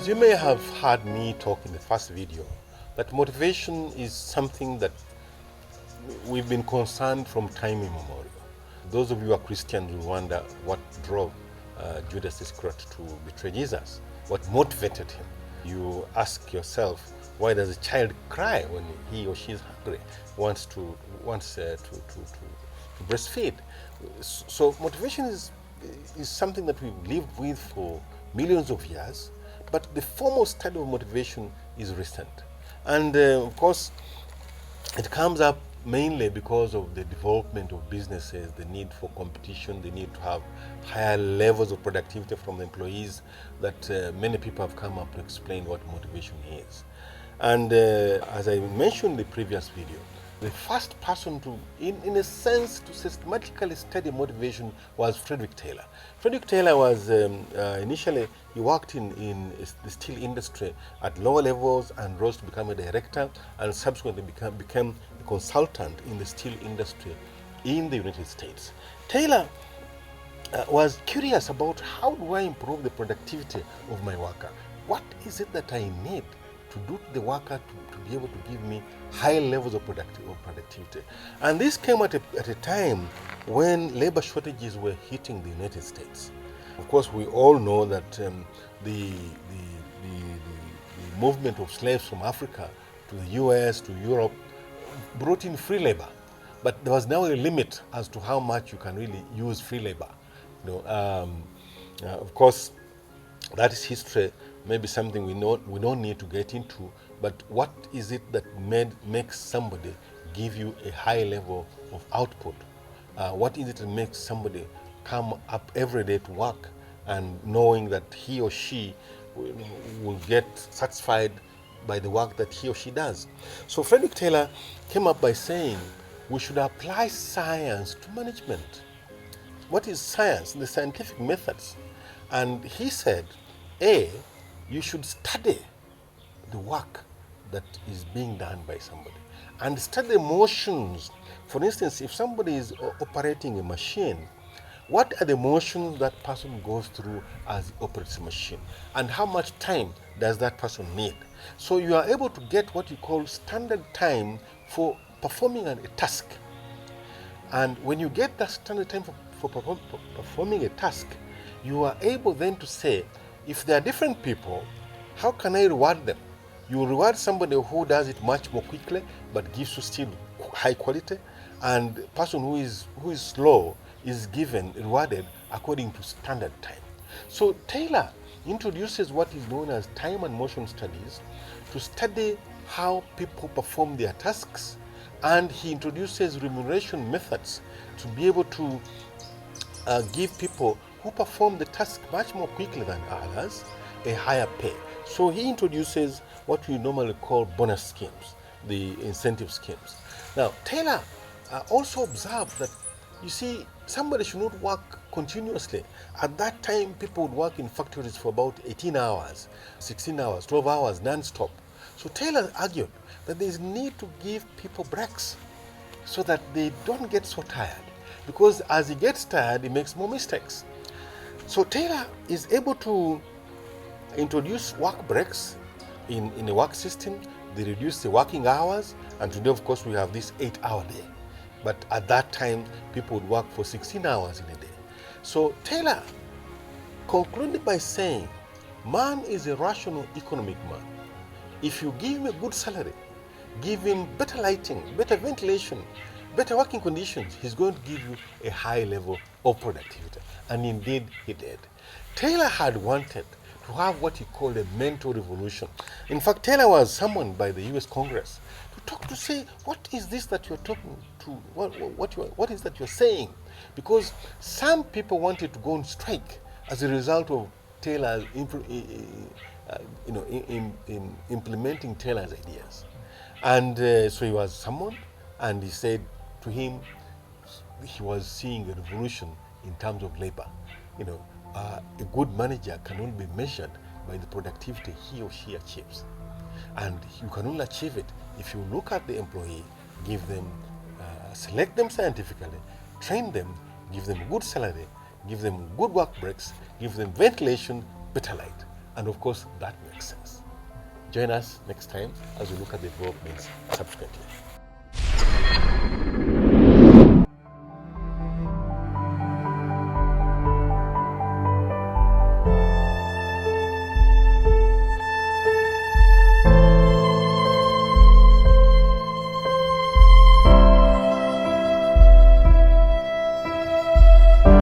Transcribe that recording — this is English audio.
As you may have heard me talk in the first video, that motivation is something that we've been concerned from time immemorial. Those of you who are Christians will wonder what drove Judas Iscariot to betray Jesus, what motivated him. You ask yourself, why does a child cry when he or she is hungry, wants to breastfeed? So motivation is something that we've lived with for millions of years, but the foremost study of motivation is recent. And of course, it comes up mainly because of the development of businesses, the need for competition, the need to have higher levels of productivity from the employees, that many people have come up to explain what motivation is. And as I mentioned in the previous video, the first person to, in a sense, to systematically study motivation was Frederick Taylor. Frederick Taylor was initially, he worked in the steel industry at lower levels and rose to become a director, and subsequently became a consultant in the steel industry in the United States. Taylor was curious about how do I improve the productivity of my worker? What is it that I need to do to the worker to be able to give me high levels of productivity? And this came at a time when labor shortages were hitting the United States. Of course, we all know that the movement of slaves from Africa to the US, to Europe, brought in free labor. But there was now a limit as to how much you can really use free labor. Of course, that is history, maybe something we don't need to get into, but what is it that makes somebody give you a high level of output? What is it that makes somebody come up every day to work and knowing that he or she will get satisfied by the work that he or she does? So Frederick Taylor came up by saying we should apply science to management. What is science? The scientific methods. And he said, you should study the work that is being done by somebody and study emotions. For instance, if somebody is operating a machine, what are the emotions that person goes through as he operates a machine, and how much time does that person need? So you are able to get what you call standard time for performing a task. And when you get that standard time for performing a task, you are able then to say, if there are different people, how can I reward them? You reward somebody who does it much more quickly but gives you still high quality, and the person who is slow is rewarded according to standard time. So Taylor introduces what is known as time and motion studies to study how people perform their tasks, and he introduces remuneration methods to be able to give people who perform the task much more quickly than others a higher pay. So he introduces what we normally call bonus schemes, the incentive schemes. Now, Taylor also observed that, you see, somebody should not work continuously. At that time, people would work in factories for about 18 hours, 16 hours, 12 hours, non-stop. So Taylor argued that there is need to give people breaks so that they don't get so tired, because as he gets tired, he makes more mistakes. So Taylor is able to introduce work breaks in a work system. They reduce the working hours, and today, of course, we have this 8-hour day. But at that time, people would work for 16 hours in a day. So Taylor concluded by saying, man is a rational economic man. If you give him a good salary, give him better lighting, better ventilation, better working conditions, he's going to give you a high level of productivity. And indeed, he did. Taylor had wanted to have what he called a mental revolution. In fact, Taylor was summoned by the US Congress to say, what is this that you're talking to? What is that you're saying? Because some people wanted to go on strike as a result of Taylor's implementing Taylor's ideas. And so he was summoned, and he said to him, he was seeing a revolution in terms of labor. A good manager can only be measured by the productivity he or she achieves. And you can only achieve it if you look at the employee, give them, select them scientifically, train them, give them a good salary, give them good work breaks, give them ventilation, better light. And of course, that makes sense. Join us next time as we look at the developments subsequently.